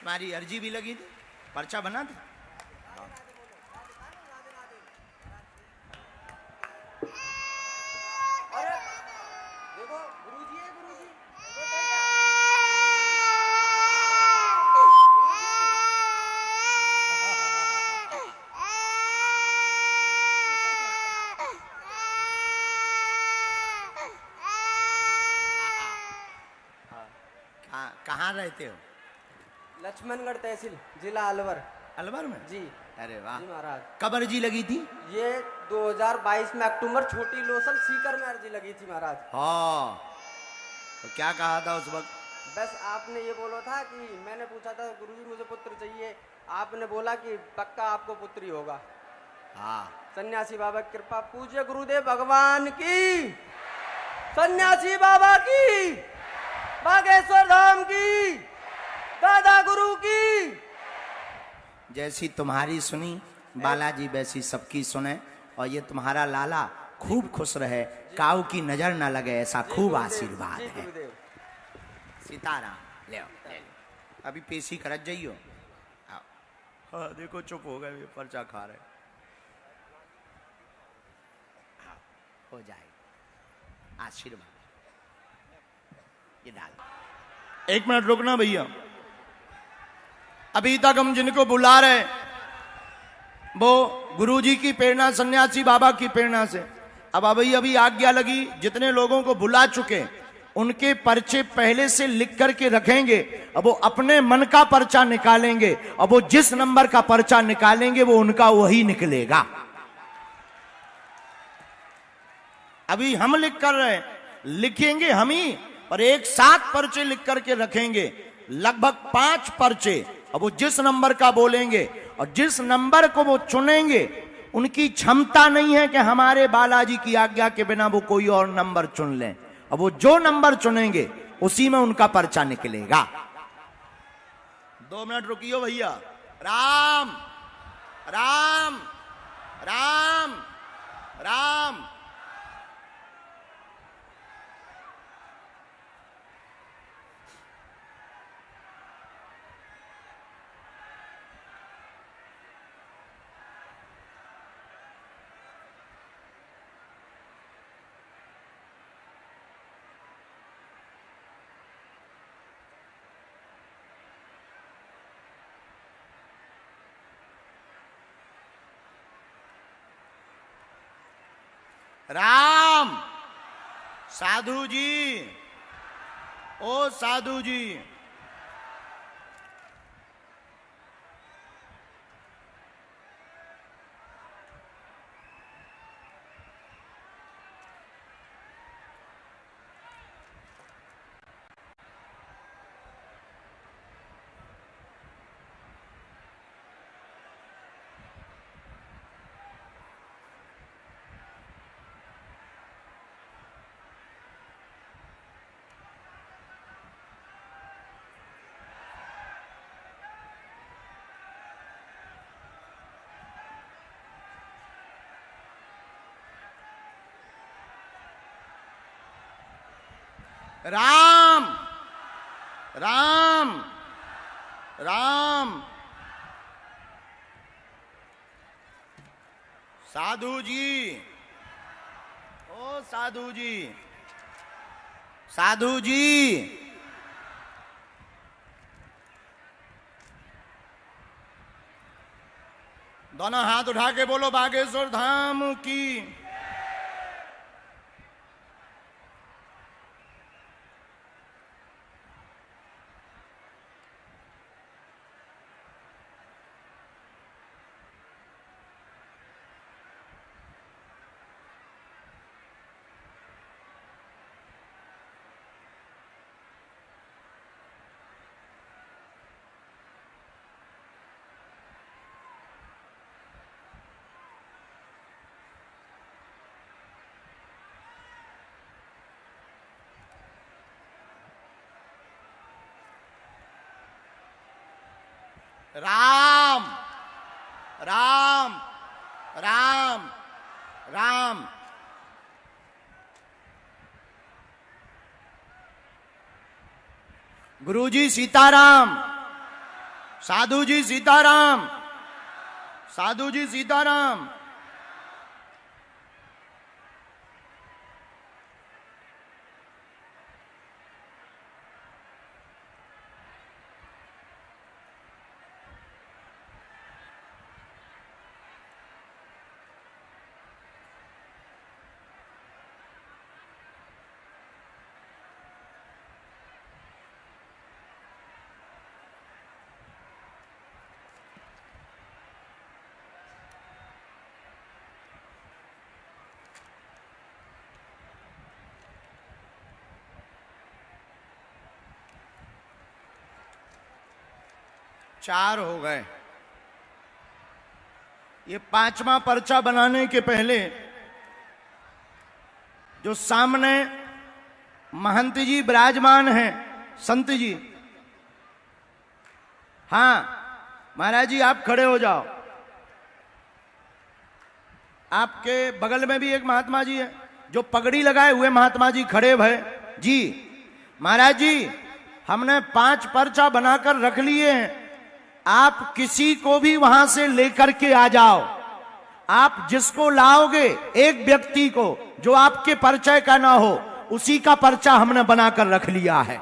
तुम्हारी अर्जी भी लगी थी, पर्चा बना था। अरे देखो गुरुजी है, गुरुजी कहाँ रहते हो? लक्ष्मणगढ़ तहसील, जिला अलवर। अलवर में जी। अरे वाह। जी महाराज। कब अर्जी लगी थी? ये 2022 में अक्टूबर, छोटी लोसल सीकर में अर्जी लगी थी महाराज। हाँ, तो क्या कहा था उस वक्त? बस आपने ये बोला था कि मैंने पूछा था गुरुजी मुझे पुत्र चाहिए, आपने बोला कि पक्का आपको पुत्री होगा। हाँ। सन्यासी बाबा की कृपा, पूज्य गुरुदेव भगवान की, सन्यासी बाबा की, बागेश्वर धाम की, दादा गुरु की। जैसी तुम्हारी सुनी बालाजी वैसी सबकी सुने, और ये तुम्हारा लाला खूब खुश रहे, काऊ की नजर ना लगे, ऐसा खूब आशीर्वाद है। सीताराम। ले लो। अभी पेशी करत जाइयो। हाँ देखो चुप हो गए, पर्चा खा रहे। हाँ, हो जाएगा आशीर्वाद। ये डाल। एक मिनट रुकना भैया। अभी तक हम जिनको बुला रहे वो गुरुजी की प्रेरणा, सन्यासी बाबा की प्रेरणा से। अब अभी आज्ञा लगी, जितने लोगों को बुला चुके उनके पर्चे पहले से लिख करके रखेंगे। अब वो अपने मन का पर्चा निकालेंगे, अब वो जिस नंबर का पर्चा निकालेंगे वो उनका वही निकलेगा। अभी हम लिख कर रहे हैं, लिखेंगे हम ही, और एक साथ पर्चे लिख करके रखेंगे, लगभग 5 पर्चे। अब वो जिस नंबर का बोलेंगे और जिस नंबर को वो चुनेंगे, उनकी क्षमता नहीं है कि हमारे बालाजी की आज्ञा के बिना वो कोई और नंबर चुन लें। अब वो जो नंबर चुनेंगे उसी में उनका पर्चा निकलेगा। 2 मिनट रुकियो भैया। राम राम राम राम। राम। साधु जी, ओ साधु जी, राम राम राम। साधु जी, ओ साधु जी, साधु जी, दोनों हाथ उठा के बोलो बागेश्वर धाम की। राम राम राम राम। गुरुजी सीताराम। साधु जी सीताराम, साधु जी सीताराम। चार हो गए। ये पांचवा पर्चा बनाने के पहले जो सामने महंत जी विराजमान हैं, संत जी, हां महाराज जी आप खड़े हो जाओ। आपके बगल में भी एक महात्मा जी है, जो पगड़ी लगाए हुए महात्मा जी खड़े भय जी। महाराज जी हमने 5 पर्चा बनाकर रख लिए हैं, आप किसी को भी वहां से लेकर के आ जाओ। आप जिसको लाओगे, एक व्यक्ति को जो आपके परिचय का ना हो, उसी का पर्चा हमने बनाकर रख लिया है।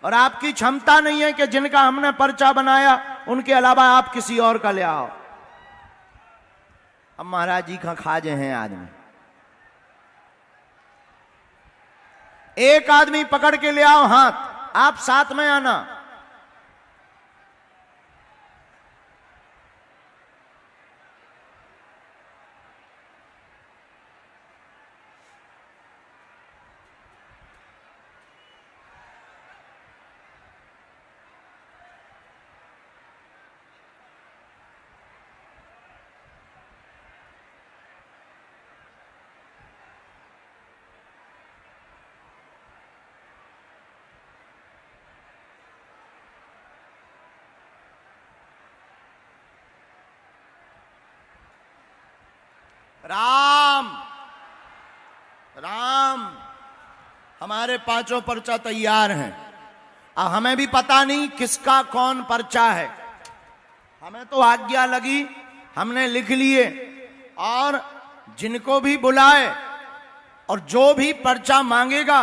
और आपकी क्षमता नहीं है कि जिनका हमने पर्चा बनाया उनके अलावा आप किसी और का ले आओ। अब महाराज जी का खाजे हैं आदमी, एक आदमी पकड़ के ले आओ हाथ, आप साथ में आना। राम राम, हमारे 5 पर्चा तैयार हैं। अब हमें भी पता नहीं किसका कौन पर्चा है, हमें तो आज्ञा लगी, हमने लिख लिए। और जिनको भी बुलाए और जो भी पर्चा मांगेगा,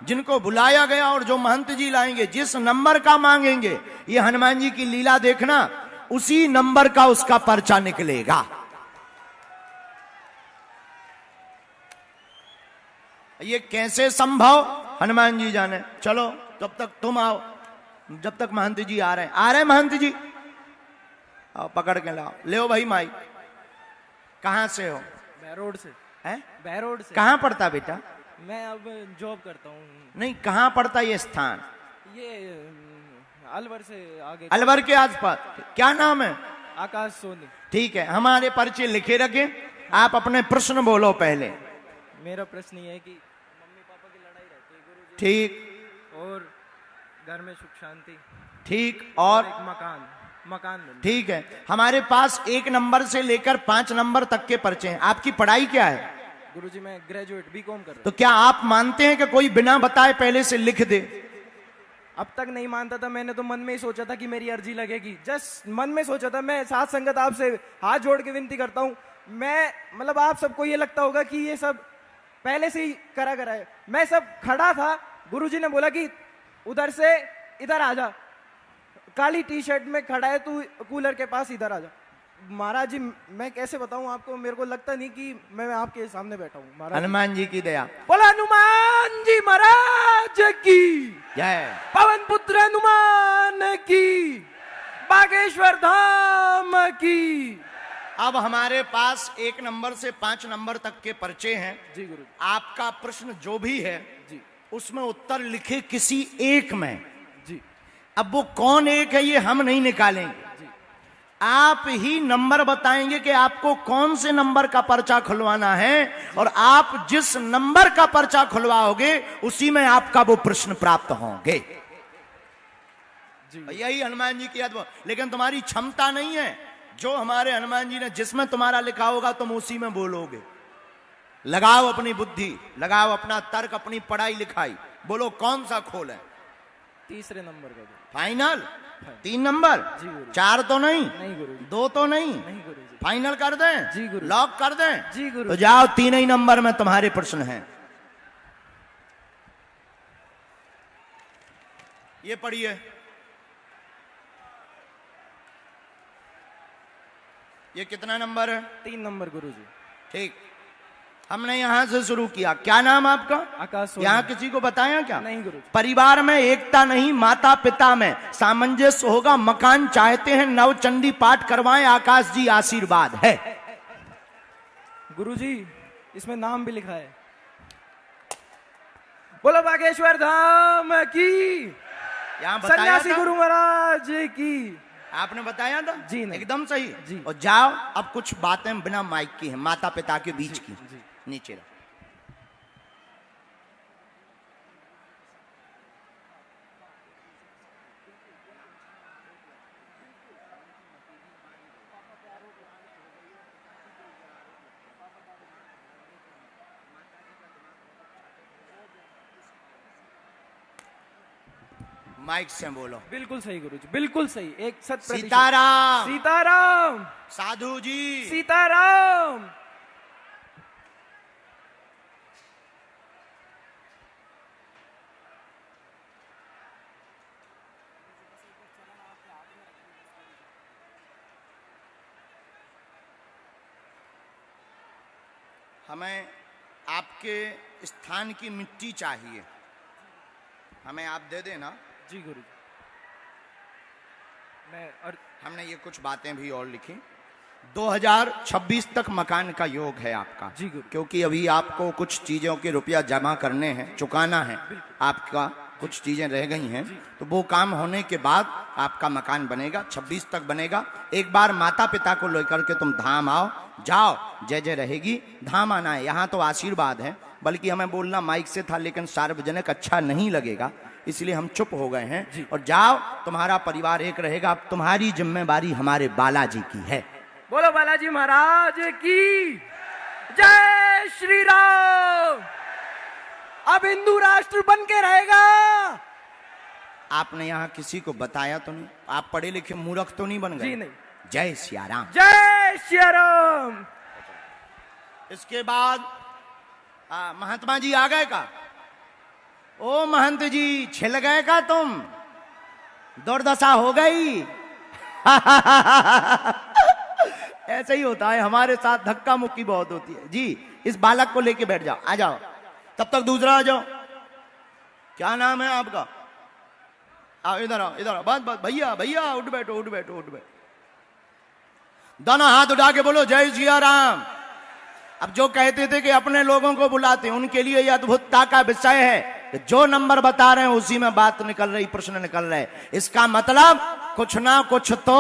जिनको बुलाया गया और जो महंत जी लाएंगे, जिस नंबर का मांगेंगे, ये हनुमान जी की लीला देखना, उसी नंबर का उसका पर्चा निकलेगा। ये कैसे संभव हनुमान जी जाने। चलो तब तक तुम आओ, जब तक महंत जी आ रहे हैं। आ रहे हैं महंत जी, आओ पकड़ के लाओ। ले भाई माई, कहां से हो? बहरोड से। हैं? बहरोड से। कहां पड़ता बेटा? मैं अब जॉब करता हूँ। नहीं, कहां पड़ता ये स्थान? ये अलवर से आगे। अलवर के आसपास। क्या नाम है? आकाश सोनी। ठीक है, हमारे पर्चे लिखे रखे, आप अपने प्रश्न बोलो पहले। मेरा प्रश्न ये है कि मम्मी पापा की लड़ाई रहती है गुरुजी। ठीक। और घर में सुख शांति। ठीक। और एक मकान मिल। ठीक है, हमारे पास 1 नंबर से लेकर 5 नंबर तक के पर्चे हैं। आपकी पढ़ाई क्या है? गुरुजी मैं ग्रेजुएट बीकॉम कर रहा हूं। तो क्या आप मानते हैं कि कोई बिना बताए पहले से लिख दे? अब तक नहीं मानता था, मैंने तो मन में ही सोचा था कि मेरी अर्जी लगेगी, जस्ट मन में सोचा था। मैं साथ संगत आपसे हाथ जोड़ के विनती करता हूं, मैं मतलब आप सबको ये लगता होगा कि ये सब पहले से ही करा है। मैं सब खड़ा था, गुरुजी ने बोला कि उधर से इधर आ जा, काली टी शर्ट में खड़ा है तू कूलर के पास, इधर आ जा। महाराज जी मैं कैसे बताऊं आपको, मेरे को लगता नहीं कि मैं आपके सामने बैठा हूं। महाराज हनुमान जी की दया। बोला हनुमान जी महाराज की जय। पवन पुत्र हनुमान की, बागेश्वर धाम की। अब हमारे पास 1 नंबर से 5 नंबर तक के पर्चे हैं। जी गुरु। आपका प्रश्न जो भी है जी, उसमें उत्तर लिखे किसी एक में। जी। अब वो कौन एक है ये हम नहीं निकालेंगे, आप ही नंबर बताएंगे कि आपको कौन से नंबर का पर्चा खुलवाना है, और आप जिस नंबर का पर्चा खुलवाओगे उसी में आपका वो प्रश्न प्राप्त होंगे। यही हनुमान जी की अद्भुत। लेकिन तुम्हारी क्षमता नहीं है, जो हमारे हनुमान जी ने जिसमें तुम्हारा लिखा होगा तुम उसी में बोलोगे। लगाओ अपनी बुद्धि, लगाओ अपना तर्क, अपनी पढ़ाई लिखाई, बोलो कौन सा खोल है। तीसरे नंबर का गुरु। फाइनल? 3 नंबर? जी गुरु। 4 तो नहीं? नहीं गुरु जी। 2 तो नहीं? नहीं गुरु जी। फाइनल कर दें? जी गुरु। लॉक कर दें? जी गुरु। तो जाओ, 3 ही नंबर में तुम्हारे प्रश्न हैं। ये पढ़िए। ये कितना नंबर है? 3 नंबर गुरु जी। ठीक, हमने यहां से शुरू किया। क्या नाम आपका? आकाश सोनी। यहाँ किसी को बताया क्या? नहीं गुरु जी। परिवार में एकता नहीं, माता पिता में सामंजस्य होगा। मकान चाहते हैं, नवचंडी पाठ करवाएं, आकाश जी आशीर्वाद है। गुरु जी इसमें नाम भी लिखा है। बोलो बागेश्वर धाम की, यहाँ बताया सन्यासी था? गुरु महाराज की। आपने बताया था? जी नहीं। एकदम सही जी। और जाओ, अब कुछ बातें बिना माइक की हैं, माता पिता के बीच की। जी। नीचे रहो। माइक से बोलो। बिल्कुल सही गुरु जी, बिल्कुल सही, 100%। सीताराम। सीताराम। साधु जी। सीताराम। हमें आपके स्थान की मिट्टी चाहिए, हमें आप दे देना। जी गुरु जी। मैं और हमने ये कुछ बातें भी और लिखी। 2026 तक मकान का योग है आपका। जी गुरु। क्योंकि अभी आपको कुछ चीजों के रुपया जमा करने हैं, चुकाना है, आपका कुछ चीजें रह गई हैं, तो वो काम होने के बाद आपका मकान बनेगा। 26 तक बनेगा। एक बार माता पिता को लेकर के तुम धाम आओ, जाओ, जय जय रहेगी। धाम आना है, यहाँ तो आशीर्वाद है। बल्कि हमें बोलना माइक से था, लेकिन सार्वजनिक अच्छा नहीं लगेगा, इसलिए हम चुप हो गए हैं। और जाओ, तुम्हारा परिवार एक रहेगा। अब तुम्हारी जिम्मेवारी हमारे बालाजी की है। बोलो बालाजी महाराज की जय। श्री राम। अब हिंदू राष्ट्र बन के रहेगा। आपने यहाँ किसी को बताया तो नहीं? आप पढ़े लिखे मूर्ख तो नहीं बन गए? जी नहीं। जय सिया राम। जय श्री राम। इसके बाद महात्मा जी आ गए का? ओ महंत जी, छिल गए का तुम? दुर्दशा हो गई। ऐसा ही होता है हमारे साथ, धक्का मुक्की बहुत होती है जी। इस बालक को लेके बैठ जाओ, आ जाओ। तब तक दूसरा आ जाओ। क्या नाम है आपका? आओ, इधर आओ, इधर आओ। बस बस भैया, भैया उठ बैठो, उठ बैठो, उठ बैठो। दोनों हाथ उठा के बोलो जय सिया राम। अब जो कहते थे कि अपने लोगों को बुलाते, उनके लिए यह अद्भुतता का विषय है कि जो नंबर बता रहे हैं उसी में बात निकल रही, प्रश्न निकल रहे। इसका मतलब कुछ ना कुछ तो,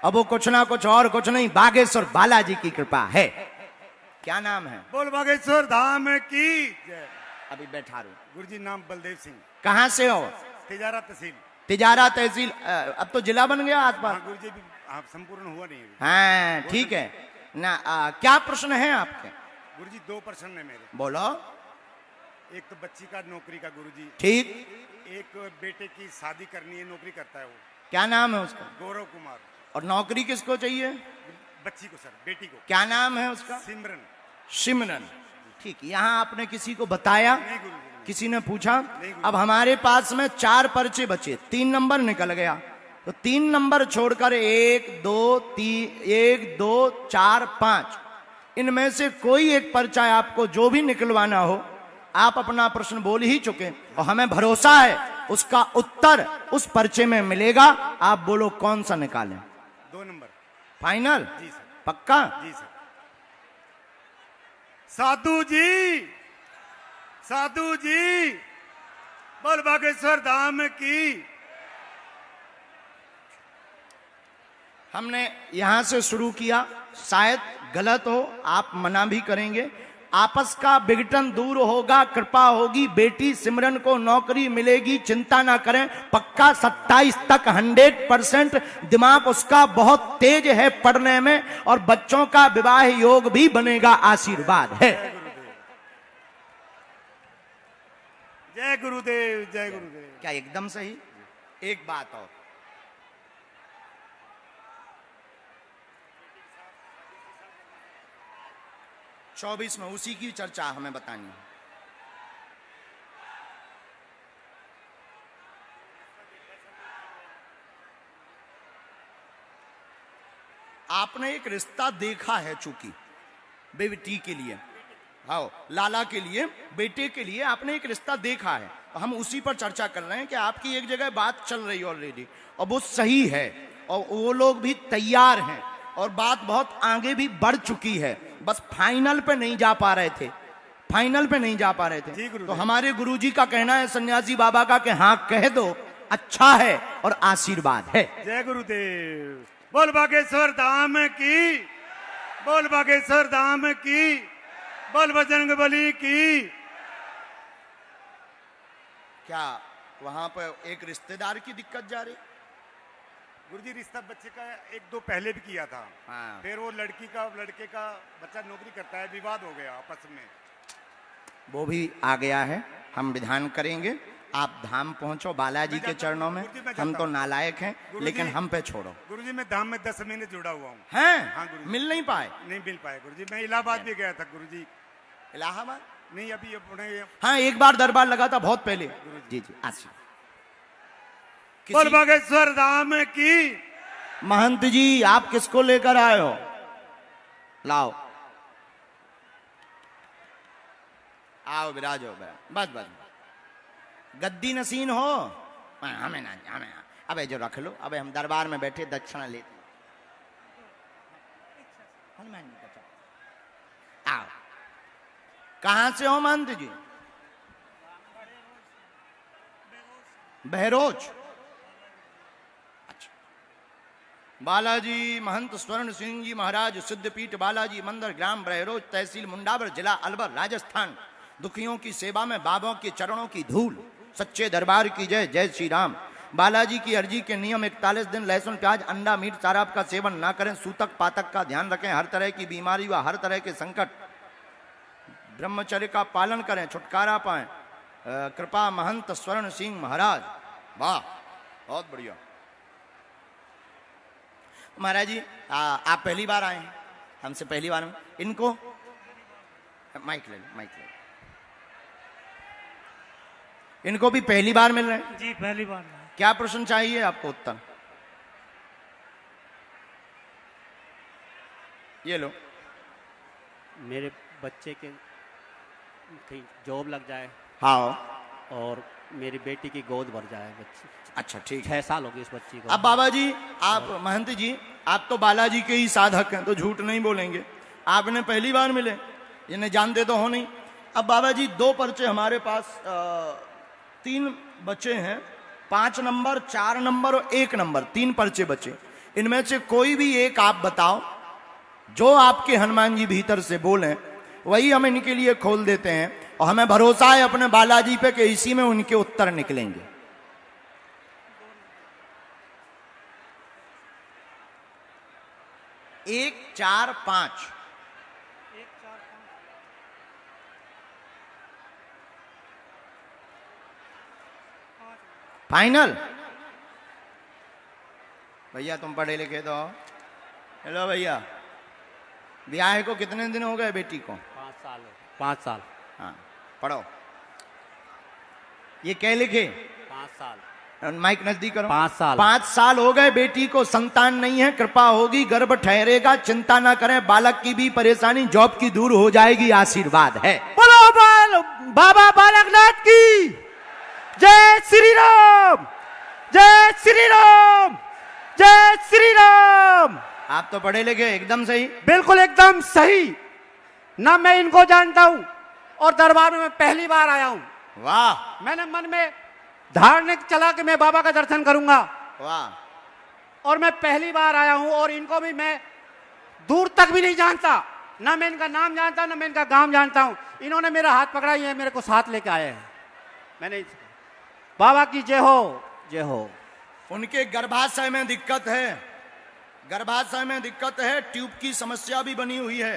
अब वो कुछ ना कुछ और कुछ नहीं, बागेश्वर बालाजी की कृपा है। क्या नाम है? बोल बागेश्वर धाम की जय। अभी बैठा रू। गुरुजी नाम बलदेव सिंह, कहां से हो? तिजारा तहसील। तिजारा तहसील। अब तो जिला बन गया आस पास। हाँ गुरुजी भी संपूर्ण हुआ नहीं। हाँ ठीक है ना। क्या प्रश्न है आपके? गुरुजी 2 प्रश्न है मेरे। बोलो। एक तो बच्ची का नौकरी का गुरुजी। ठीक। एक बेटे की शादी करनी है, नौकरी करता है वो। क्या नाम है उसका? गौरव कुमार। और नौकरी किसको चाहिए? बच्ची को सर, बेटी को। क्या नाम है उसका? सिमरन। सिमरन। ठीक। यहाँ आपने किसी को बताया? नहीं गुरुजी। किसी ने पूछा? नहीं। अब हमारे पास में 4 पर्चे बचे, 3 नंबर निकल गया। तो 3 नंबर छोड़कर 1 2 3 1 2 4 5 इनमें से कोई एक पर्चा आपको जो भी निकलवाना हो, आप अपना प्रश्न बोल ही चुके और हमें भरोसा है उसका उत्तर उस पर्चे में मिलेगा। आप बोलो कौन सा निकालें? 2 नंबर। फाइनल? जी सर। पक्का? जी सर। साधु जी, साधु जी, बोल बागेश्वर धाम की। हमने यहां से शुरू किया, शायद गलत हो, आप मना भी करेंगे। आपस का विघटन दूर होगा, कृपा होगी, बेटी सिमरन को नौकरी मिलेगी, चिंता ना करें। पक्का 27 तक 100% दिमाग उसका बहुत तेज है पढ़ने में, और बच्चों का विवाह योग भी बनेगा, आशीर्वाद है। जय गुरुदेव, जय गुरुदेव। क्या एकदम सही? एक बात और, चौबीस में उसी की चर्चा हमें बतानी है। आपने एक रिश्ता देखा है, चूंकि बेटी के लिए, हाँ लाला के लिए, बेटे के लिए आपने एक रिश्ता देखा है, तो हम उसी पर चर्चा कर रहे हैं कि आपकी एक जगह बात चल रही है ऑलरेडी और वो सही है और वो लोग भी तैयार हैं और बात बहुत आगे भी बढ़ चुकी है, बस फाइनल पे नहीं जा पा रहे थे, फाइनल पे नहीं जा पा रहे थे। तो हमारे गुरुजी का कहना है सन्यासी बाबा का कि हाँ कह दो, अच्छा है और आशीर्वाद है। जय गुरुदेव। बोल बागेश्वर धाम की, बोल बागेश्वर धाम की, बोल बजरंग बली की। क्या वहां पर एक रिश्तेदार की दिक्कत जा रही? गुरुजी रिश्ता बच्चे का एक दो पहले भी किया था, हाँ। फिर वो लड़के का बच्चा नौकरी करता है, विवाद हो गया आपस में, वो भी आ गया है, हम विधान करेंगे। आप धाम पहुंचो बालाजी के चरणों में, हम तो नालायक हैं लेकिन हम पे छोड़ो। गुरुजी मैं धाम में 10 महीने जुड़ा हुआ हूँ। हैं? हाँ गुरुजी। मिल नहीं पाए? नहीं मिल पाए गुरुजी। मैं इलाहाबाद भी गया था गुरुजी। इलाहाबाद नहीं, अभी अपने हाँ एक बार दरबार लगा था बहुत पहले। जी जी आशीष। बोल बागेश्वर धाम की। महंत जी आप किसको लेकर आए हो? लाओ आओ विराजो, बस बस गद्दी नसीन हो, हमें ना हमें। अबे जो रख लो, अबे हम दरबार में बैठे दक्षिणा लेते। हनुमान जी का आओ। कहां से हो महंत जी? बहरोज। अच्छा। बालाजी महंत स्वर्ण सिंह जी महाराज सिद्धपीठ बालाजी मंदिर ग्राम बहरोज तहसील मुंडावर जिला अलवर राजस्थान। दुखियों की सेवा में बाबों के चरणों की धूल, सच्चे दरबार की जय, जय श्री राम। बालाजी की अर्जी के नियम 41 दिन लहसुन प्याज अंडा मीट शराब का सेवन ना करें, सूतक पातक का ध्यान रखें, हर तरह की बीमारी व हर तरह के संकट ब्रह्मचर्य का पालन करें, छुटकारा पाएं। कृपा महंत स्वर्ण सिंह महाराज। वाह बहुत बढ़िया। महाराज जी आप पहली बार आए हैं हमसे, पहली बार में इनको माइक ले लो, माइक ले लो। इनको भी पहली बार मिल रहे हैं? जी पहली बार। क्या प्रश्न चाहिए आपको? उत्तर ये लो। मेरे बच्चे के कहीं जॉब लग जाए, हाँ, और मेरी बेटी की गोद भर जाए बच्ची। अच्छा ठीक 6 साल हो गए इस बच्ची को। अब बाबा जी आप महंत जी आप तो बालाजी के ही साधक हैं तो झूठ नहीं बोलेंगे, आपने पहली बार मिले, इन्हें जानते तो हो नहीं। अब बाबा जी 2 पर्चे हमारे पास 3 बचे हैं, 5 नंबर 4 नंबर और 1 नंबर, 3 पर्चे बचे। इनमें से कोई भी एक आप बताओ, जो आपके हनुमान जी भीतर से बोले वही हम इनके लिए खोल देते हैं और हमें भरोसा है अपने बालाजी पे कि इसी में उनके उत्तर निकलेंगे। एक 4 5 फाइनल। भैया तुम पढ़े लिखे तो? हेलो भैया, ब्याह को कितने दिन हो गए बेटी को? 5 साल। 5 साल। हाँ पढ़ो। ये क्या लिखे? 5 साल। माइक नजदीक करो। 5 साल। 5 साल हो गए बेटी को, संतान नहीं है, कृपा होगी गर्भ ठहरेगा, चिंता ना करें, बालक की भी परेशानी जॉब की दूर हो जाएगी, आशीर्वाद है। बोलो बाबा बालकनाथ की जय श्री राम, जय श्री राम, जय श्री राम। आप तो पढ़े लिखे, एकदम सही। बिल्कुल एकदम सही। ना मैं इनको जानता हूं और दरबार में मैं पहली बार आया हूं। वाह। मैंने मन में धार्मिक चला कि मैं बाबा का दर्शन करूंगा, वाह। और मैं पहली बार आया हूं और इनको भी मैं दूर तक भी नहीं जानता, ना मैं इनका नाम जानता ना मैं इनका गांव जानता हूं। इन्होंने मेरा हाथ पकड़ा, ये मेरे को साथ लेके आए हैं। मैंने बाबा की जय हो, जय हो। उनके गर्भाशय में दिक्कत है, गर्भाशय में दिक्कत है, ट्यूब की समस्या भी बनी हुई है,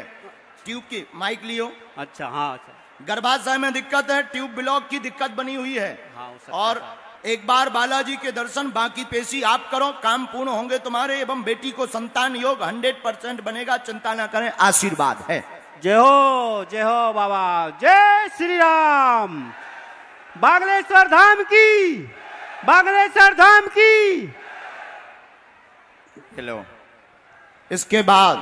ट्यूब की। माइक लियो। अच्छा हाँ अच्छा। गर्भाशय में दिक्कत है, ट्यूब ब्लॉक की दिक्कत बनी हुई है। हाँ, हो सकता और है। एक बार बालाजी के दर्शन, बाकी पेशी आप करो, काम पूर्ण होंगे तुम्हारे। एवं बेटी को संतान योग 100% बनेगा, चिंता ना करें, आशीर्वाद है। जय हो बाबा, जय श्री राम। बागलेश्वर धाम की, बागलेश्वर धाम की। हेलो, इसके बाद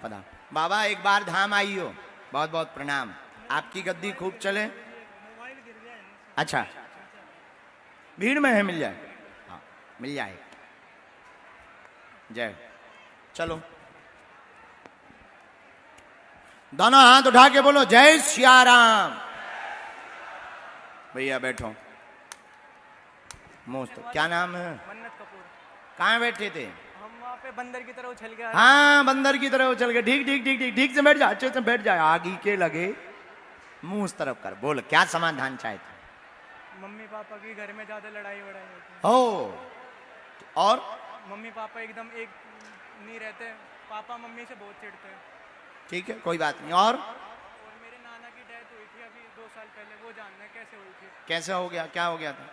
पता बाबा एक बार धाम आई हो, बहुत बहुत प्रणाम। आपकी गद्दी खूब चले। अच्छा, भीड़ में है, मिल जाए? हाँ, मिल जाए। जय। चलो, दोनों हाथ उठा के बोलो जय सिया राम। भैया बैठो। मोस्त, क्या नाम है? मन्नत कपूर। कहाँ बैठे थे? हम वहाँ पे बंदर की तरह उछल गया। हाँ, बंदर की तरह उछल गए। ठीक ठीक ठीक ठीक ठीक से बैठ जा, अच्छे से बैठ जाए। आगी के लगे, मुंह उस तरफ कर। बोल, क्या समाधान चाहे थे? मम्मी पापा की घर में ज्यादा लड़ाई वड़ाई होती है। हो, और मम्मी पापा एकदम एक नहीं रहते। पापा मम्मी से बहुत चिढ़ते हैं। ठीक है, कोई बात नहीं। और मेरे नाना की डेथ हुई थी अभी 2 साल पहले, वो जानना है कैसे हुई थी। कैसे हो गया, क्या हो गया था?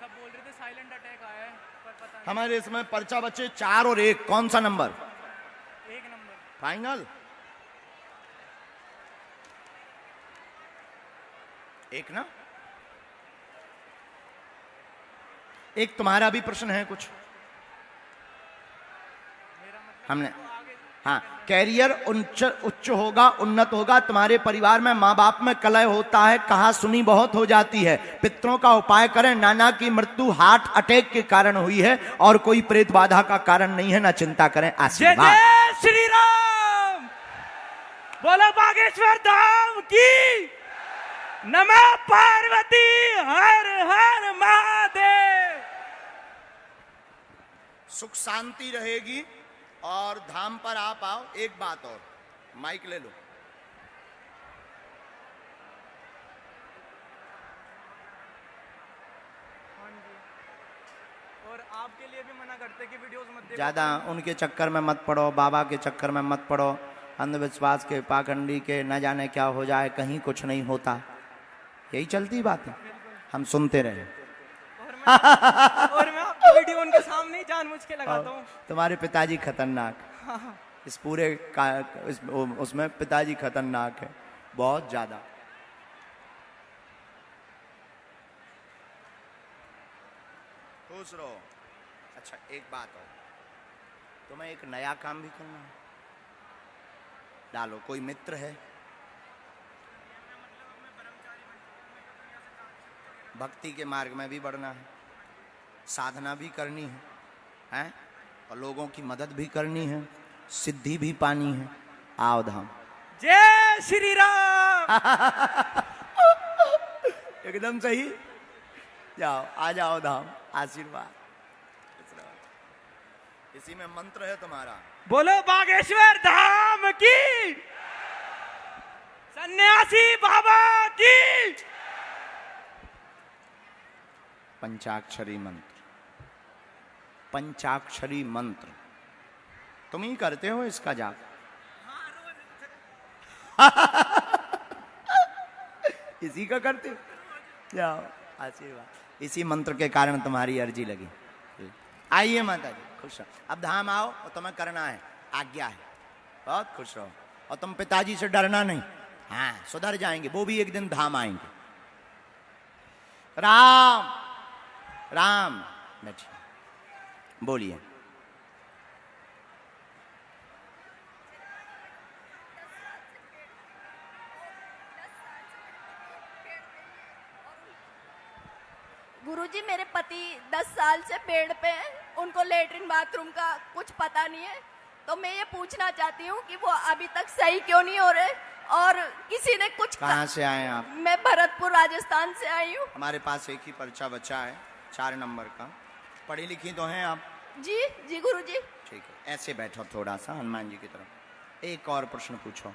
सब बोल रहे थे साइलेंट अटैक आया है, पर पता नहीं। हमारे इसमें पर्चा बच्चे 4 और 1, कौन सा नंबर? 1 नंबर। फाइनल 1 ना? एक तुम्हारा भी प्रश्न है कुछ? हमने, हाँ, कैरियर उच्च होगा, उन्नत होगा। तुम्हारे परिवार में माँ बाप में कलह होता है, कहा सुनी बहुत हो जाती है। पितरों का उपाय करें। नाना की मृत्यु हार्ट अटैक के कारण हुई है और कोई प्रेत बाधा का कारण नहीं है, ना चिंता करें। आशीर्वाद। जय श्री राम। बोलो बागेश्वर धाम की। नमः पार्वती, हर हर महादेव। सुख शांति रहेगी और धाम पर आप आओ। एक बात और, माइक ले लो। और आपके लिए भी मना करते कि वीडियोस मत देखो। ज्यादा उनके चक्कर में मत पड़ो, बाबा के चक्कर में मत पड़ो, अंधविश्वास के, पाखंडी के, न जाने क्या हो जाए, कहीं कुछ नहीं होता। यही चलती बात है, हम सुनते रहे। और मैं आपकी वीडियो उनके सामने ही जानबूझ के लगाता हूँ। तुम्हारे पिताजी खतरनाक, इस पूरे उसमें पिताजी खतरनाक है, बहुत ज्यादा। खुश रहो। अच्छा, एक बात और, तुम्हें एक नया काम भी करना है। डालो, कोई मित्र है? भक्ति के मार्ग में भी बढ़ना है, साधना भी करनी है, हैं? और लोगों की मदद भी करनी है, सिद्धि भी पानी है। आओ धाम। जय श्री राम। एकदम सही। जाओ, आ जाओ धाम, आशीर्वाद। इसी में मंत्र है तुम्हारा। बोलो बागेश्वर धाम की। सन्यासी बाबा की। पंचाक्षरी मंत्र, पंचाक्षरी मंत्र तुम ही करते हो इसका जाप? इसी का करते हो? जाओ, आशीर्वाद। इसी मंत्र के कारण तुम्हारी अर्जी लगी। आइए माता जी, खुश रहो। अब धाम आओ और तुम्हें करना है, आज्ञा है। बहुत खुश रहो। और तुम पिताजी से डरना नहीं, हाँ, सुधर जाएंगे, वो भी एक दिन धाम आएंगे। राम राम। बैठिए, बोलिए। गुरुजी, मेरे पति 10 साल से पेड़ पे हैं, उनको लेटरिन बाथरूम का कुछ पता नहीं है। तो मैं ये पूछना चाहती हूँ कि वो अभी तक सही क्यों नहीं हो रहे, और किसी ने कुछ। कहाँ से आए हैं आप? मैं भरतपुर राजस्थान से आई हूँ। हमारे पास एक ही पर्चा बचा है, 4 नंबर का। पढ़ी लिखी तो हैं आप? जी जी गुरुजी। ठीक है, ऐसे बैठो थोड़ा सा हनुमान जी की तरफ। एक और प्रश्न पूछो।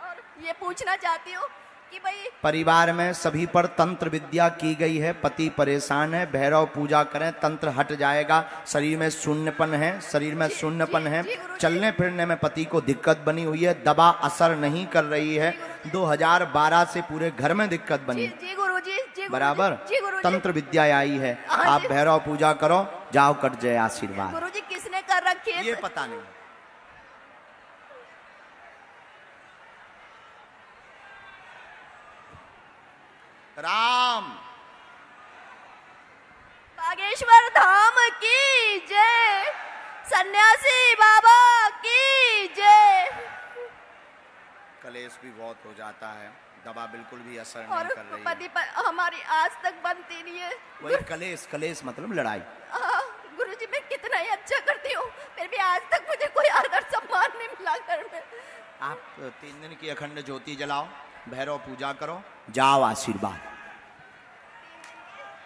और ये पूछना चाहती हूँ कि भाई परिवार में सभी पर तंत्र विद्या की गई है। पति परेशान है, भैरव पूजा करें, तंत्र हट जाएगा। शरीर में शून्यपन है, शरीर में शून्यपन है। जी, गुरुजी। चलने फिरने में पति को दिक्कत बनी हुई है, दवा असर नहीं कर रही है। 2012 से पूरे घर में दिक्कत जी बनी, जी गुरुजी, जी गुरुजी, बराबर। जी गुरुजी। तंत्र विद्या आई है, हाँ आप जी। भैरव पूजा करो, जाओ कट जाए आशीर्वाद। गुरुजी किसने कर रखी है? ये पता नहीं। राम बागेश्वर धाम की जय, सन्यासी बाबा की जय। कलेश भी बहुत हो जाता है, दवा बिल्कुल भी असर और नहीं कर रही है। पति पर हमारी आज तक बनती नहीं है। वही कलेश, कलेश मतलब लड़ाई। गुरुजी मैं कितना ही अच्छा करती हूँ, फिर भी आज तक मुझे कोई आदर सम्मान नहीं मिला घर में। आप 3 दिन की अखंड ज्योति जलाओ, भैरव पूजा करो, जाओ आशीर्वाद।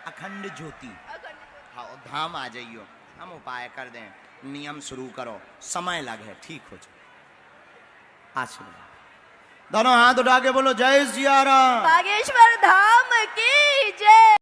अखंड ज्योति, हाँ, और धाम आ जाइयो, हम उपाय कर दें, नियम शुरू करो, समय लगे, ठीक हो जाए। आशीर्वाद। दोनों हाथ उठा के बोलो जय सिया राम। बागेश्वर धाम